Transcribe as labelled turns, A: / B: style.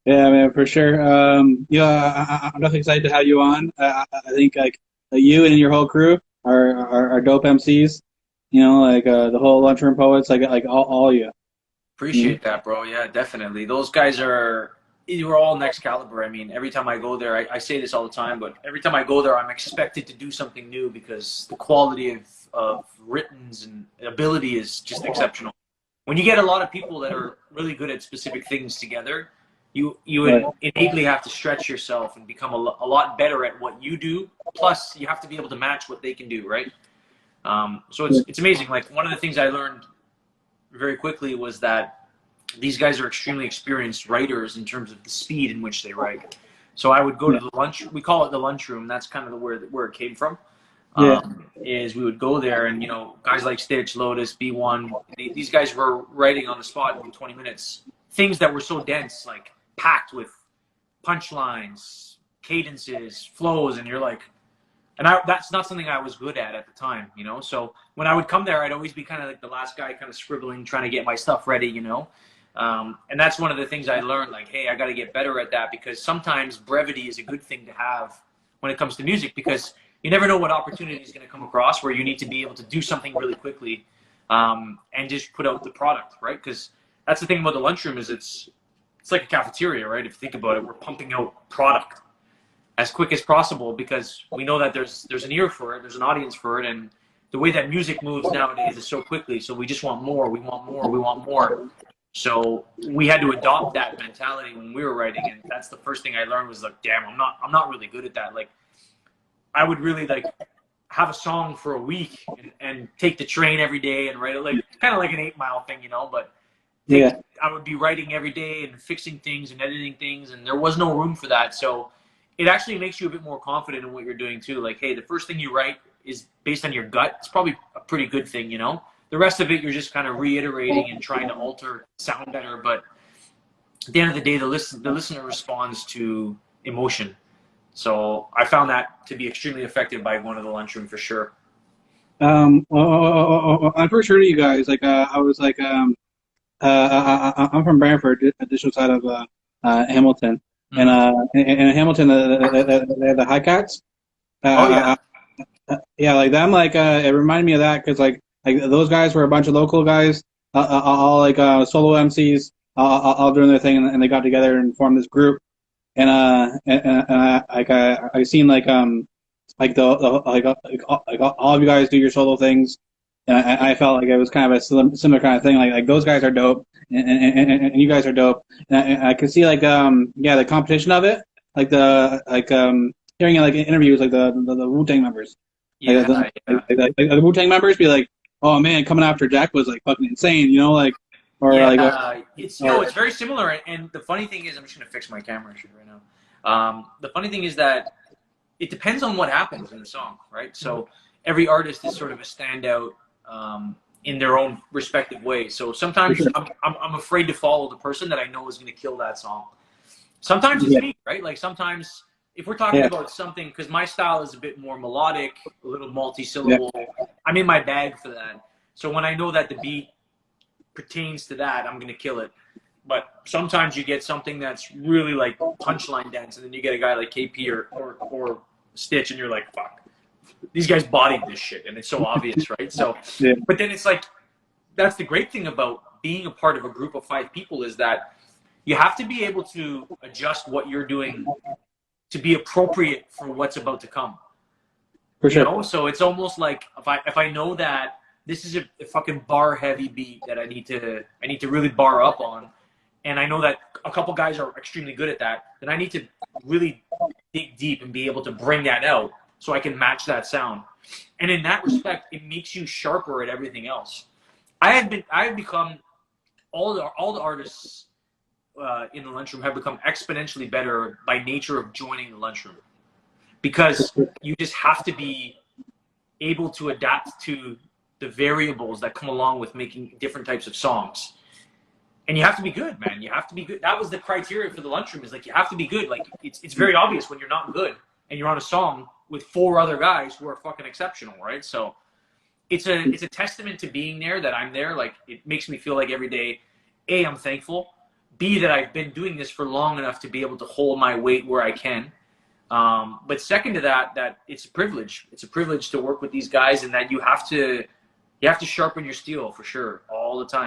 A: Yeah, man, for sure. Yeah, I'm definitely excited to have you on. I think like you and your whole crew are dope MCs. Like the whole Lunchroom Poets, like all of you. Mhm.
B: Appreciate that, bro. Yeah, definitely. Those guys are, we're all next caliber. I mean, every time I go there, I say this all the time, but every time I go there, I'm expected to do something new because the quality of writtens and ability is just exceptional. When you get a lot of people that are really good at specific things together, you
A: Right.
B: innately have to stretch yourself and become a lot better at what you do. Plus, you have to be able to match what they can do, right? So it's amazing. Like one of the things I learned very quickly was that these guys are extremely experienced writers in terms of the speed in which they write. So I would go to
A: Yeah.
B: the lunch. We call it the lunchroom. That's kind of where it came from.
A: Yeah.
B: Is we would go there and guys like Stitch, Lotus, B1. These guys were writing on the spot in 20 minutes. Things that were so dense, like packed with punchlines, cadences, flows, and you're like, that's not something I was good at the time. So when I would come there, I'd always be kind of like the last guy, kind of scribbling, trying to get my stuff ready. And that's one of the things I learned. Like, hey, I got to get better at that because sometimes brevity is a good thing to have when it comes to music because you never know what opportunity is going to come across where you need to be able to do something really quickly and just put out the product, right? Because that's the thing about the lunchroom is it's like a cafeteria, right? If you think about it, we're pumping out product as quick as possible because we know that there's an ear for it, there's an audience for it, and the way that music moves nowadays is so quickly. So we just want more, we want more, we want more. So we had to adopt that mentality when we were writing, and that's the first thing I learned was like, damn, I'm not really good at that. Like I would really like have a song for a week and take the train every day and write it like kind of like an 8 Mile thing. But
A: Yeah.
B: I would be writing every day and fixing things and editing things, and there was no room for that. So it actually makes you a bit more confident in what you're doing too. Like, hey, the first thing you write is based on your gut. It's probably a pretty good thing. The rest of it, you're just kind of reiterating and trying to alter, sound better. But at the end of the day, the listener responds to emotion. So I found that to be extremely effective by going to the lunchroom for sure.
A: I'm pretty sure to you guys. Like, I was like, I'm from Brantford, additional side of Hamilton, and
B: Mm-hmm.
A: in Hamilton, they have the High Cats.
B: Oh yeah.
A: Yeah, like them. Like, it reminded me of that because like those guys were a bunch of local guys, all like solo MCs, all doing their thing, and they got together and formed this group. I seen like like all of you guys do your solo things, and I felt like it was kind of a similar kind of thing. Like those guys are dope, and you guys are dope, and I could see like yeah, the competition of it, like the like hearing it like in interviews like the Wu Tang members, like
B: Yeah, yeah.
A: the Wu Tang members be like, oh man, coming after Jack was like fucking insane, like or like
B: Yeah, it's
A: or
B: very similar. And the funny thing is, I'm just gonna fix my camera issue right now. The funny thing is that it depends on what happens in the song, right? So every artist is sort of a standout in their own respective way. So
A: for
B: sometimes
A: sure.
B: I'm afraid to follow the person that I know is gonna kill that song. Sometimes it's
A: Yeah,
B: me, right? Like sometimes if we're talking
A: yeah,
B: about something, because my style is a bit more melodic, a little
A: yeah,
B: multi-syllable, I'm in my bag for that. So when I know that the beat pertains to that, I'm gonna kill it. But sometimes you get something that's really like punchline dense, and then you get a guy like KP or Stitch, and you're like, fuck, these guys bodied this shit, and it's so obvious, right? So,
A: yeah,
B: but then it's like that's the great thing about being a part of a group of 5 people is that you have to be able to adjust what you're doing to be appropriate for what's about to come.
A: for sure.
B: So it's almost like if I know that this is a fucking bar heavy beat that I need to really bar up on, and I know that a couple guys are extremely good at that, then I need to really dig deep and be able to bring that out so I can match that sound. And in that respect, it makes you sharper at everything else. I have become all the artists in the lunchroom have become exponentially better by nature of joining the lunchroom because you just have to be able to adapt to the variables that come along with making different types of songs. And you have to be good, man. You have to be good. That was the criteria for the lunchroom is like you have to be good. Like it's very obvious when you're not good and you're on a song with 4 other guys who are fucking exceptional, right? So it's a testament to being there that I'm there. Like it makes me feel like every day, I'm thankful, B, that I've been doing this for long enough to be able to hold my weight where I can. But second to that, that it's a privilege. It's a privilege to work with these guys, and that you have to sharpen your steel for sure all the time.